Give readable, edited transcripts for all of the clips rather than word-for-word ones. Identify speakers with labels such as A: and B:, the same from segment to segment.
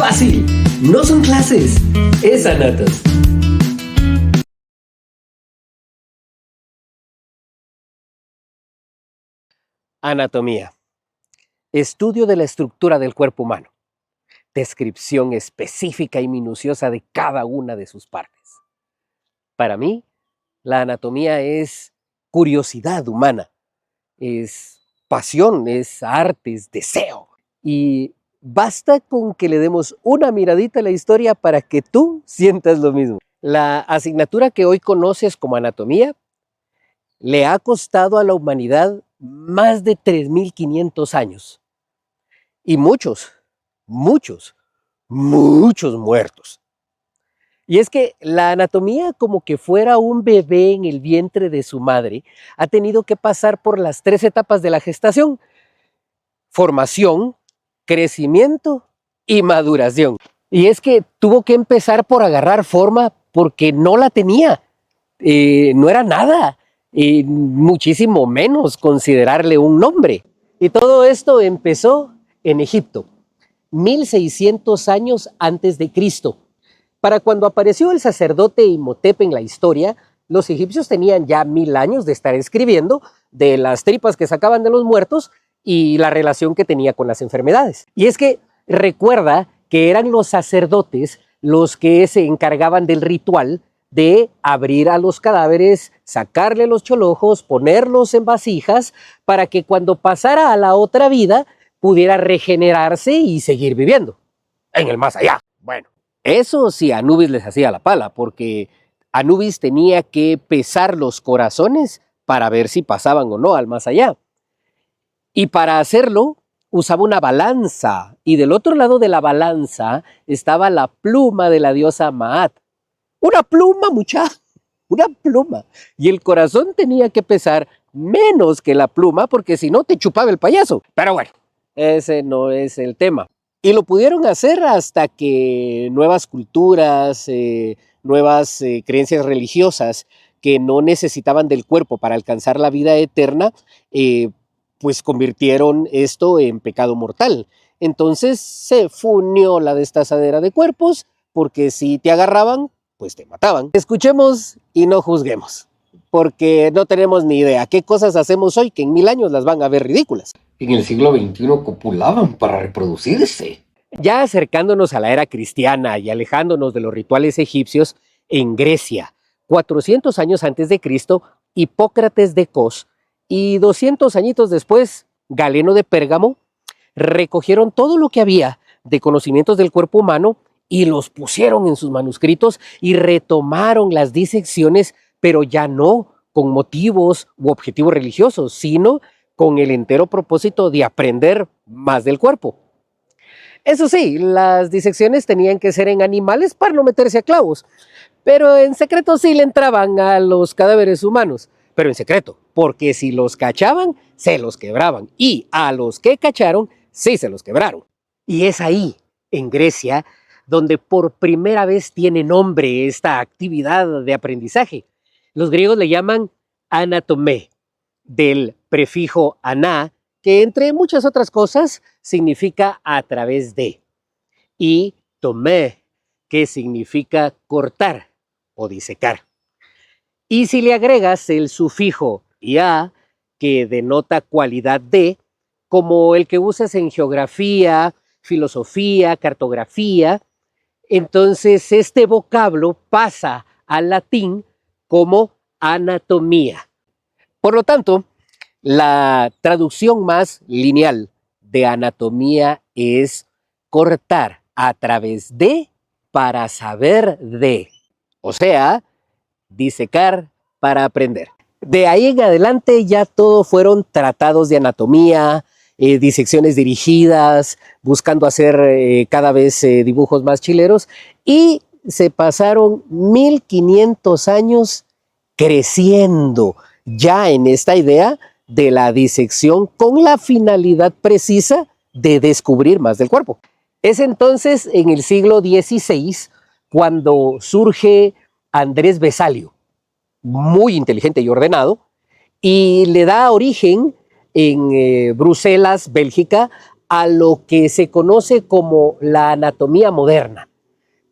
A: Fácil, no son clases, es Anatos.
B: Anatomía. Estudio de la estructura del cuerpo humano. Descripción específica y minuciosa de cada una de sus partes. Para mí, la anatomía es curiosidad humana, es pasión, es arte, es deseo. Y basta con que le demos una miradita a la historia para que tú sientas lo mismo. La asignatura que hoy conoces como anatomía le ha costado a la humanidad más de 3.500 años. Y muchos muertos. Y es que la anatomía, como que fuera un bebé en el vientre de su madre, ha tenido que pasar por las 3 etapas de la gestación: formación, crecimiento y maduración. Y es que tuvo que empezar por agarrar forma porque no la tenía, no era nada, muchísimo menos considerarle un nombre. Y todo esto empezó en Egipto, 1600 años antes de Cristo. Para cuando apareció el sacerdote Imhotep en la historia, los egipcios tenían ya 1000 años de estar escribiendo de las tripas que sacaban de los muertos y la relación que tenía con las enfermedades. Y es que recuerda que eran los sacerdotes los que se encargaban del ritual de abrir a los cadáveres, sacarle los cholojos, ponerlos en vasijas, para que cuando pasara a la otra vida pudiera regenerarse y seguir viviendo en el más allá. Bueno, eso sí, Anubis les hacía la pala, porque Anubis tenía que pesar los corazones para ver si pasaban o no al más allá. Y para hacerlo usaba una balanza, y del otro lado de la balanza estaba la pluma de la diosa Maat. Una pluma, una pluma. Y el corazón tenía que pesar menos que la pluma, porque si no te chupaba el payaso. Pero bueno, ese no es el tema. Y lo pudieron hacer hasta que nuevas culturas, nuevas creencias religiosas que no necesitaban del cuerpo para alcanzar la vida eterna, pues convirtieron esto en pecado mortal. Entonces se funió la destazadera de cuerpos, porque si te agarraban, pues te mataban. Escuchemos y no juzguemos, porque no tenemos ni idea qué cosas hacemos hoy que en 1000 años las van a ver ridículas.
A: En el siglo XXI copulaban para reproducirse.
B: Ya acercándonos a la era cristiana y alejándonos de los rituales egipcios, en Grecia, 400 años antes de Cristo, Hipócrates de Cos y 200 añitos después, Galeno de Pérgamo, recogieron todo lo que había de conocimientos del cuerpo humano y los pusieron en sus manuscritos y retomaron las disecciones, pero ya no con motivos u objetivos religiosos, sino con el entero propósito de aprender más del cuerpo. Eso sí, las disecciones tenían que ser en animales para no meterse a clavos, pero en secreto sí le entraban a los cadáveres humanos, pero en secreto, porque si los cachaban, se los quebraban, y a los que cacharon, sí se los quebraron. Y es ahí, en Grecia, donde por primera vez tiene nombre esta actividad de aprendizaje. Los griegos le llaman anatomé, del prefijo aná, que entre muchas otras cosas significa a través de, y tomé, que significa cortar o disecar. Y si le agregas el sufijo ia, que denota cualidad de, como el que usas en geografía, filosofía, cartografía, entonces este vocablo pasa al latín como anatomía. Por lo tanto, la traducción más lineal de anatomía es cortar a través de para saber de, o sea, disecar para aprender. De ahí en adelante ya todo fueron tratados de anatomía, disecciones dirigidas, buscando hacer cada vez dibujos más chileros, y se pasaron 1500 años creciendo ya en esta idea de la disección con la finalidad precisa de descubrir más del cuerpo. Es entonces en el siglo XVI cuando surge Andrés Vesalio, muy inteligente y ordenado, y le da origen en Bruselas, Bélgica, a lo que se conoce como la anatomía moderna,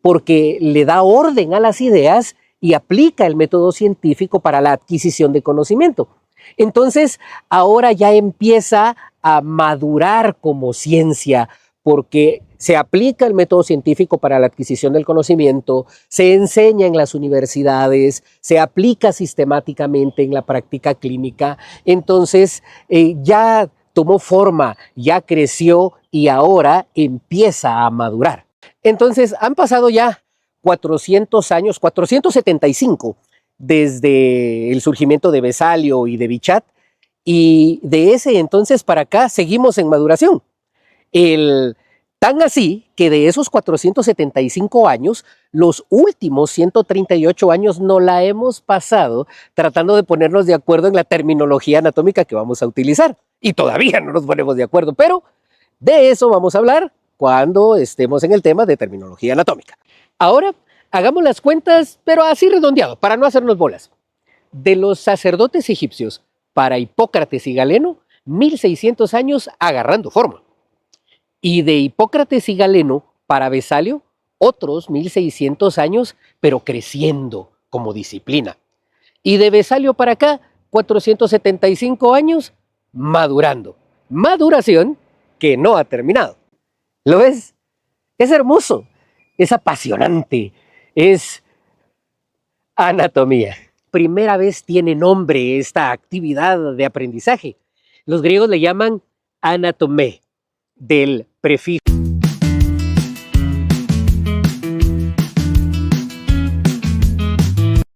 B: porque le da orden a las ideas y aplica el método científico para la adquisición de conocimiento. Entonces, ahora ya empieza a madurar como ciencia, porque se aplica el método científico para la adquisición del conocimiento, se enseña en las universidades, se aplica sistemáticamente en la práctica clínica. Entonces, ya tomó forma, ya creció y ahora empieza a madurar. Entonces, han pasado ya 400 años, 475, desde el surgimiento de Vesalio y de Bichat, y de ese entonces para acá seguimos en maduración. Tan así que de esos 475 años, los últimos 138 años no la hemos pasado tratando de ponernos de acuerdo en la terminología anatómica que vamos a utilizar. Y todavía no nos ponemos de acuerdo, pero de eso vamos a hablar cuando estemos en el tema de terminología anatómica. Ahora, hagamos las cuentas, pero así redondeado, para no hacernos bolas. De los sacerdotes egipcios para Hipócrates y Galeno, 1600 años agarrando forma. Y de Hipócrates y Galeno para Vesalio, otros 1600 años, pero creciendo como disciplina. Y de Vesalio para acá, 475 años madurando. Maduración que no ha terminado. ¿Lo ves? Es hermoso, es apasionante, es anatomía. Primera vez tiene nombre esta actividad de aprendizaje. Los griegos le llaman anatomé, del prefijo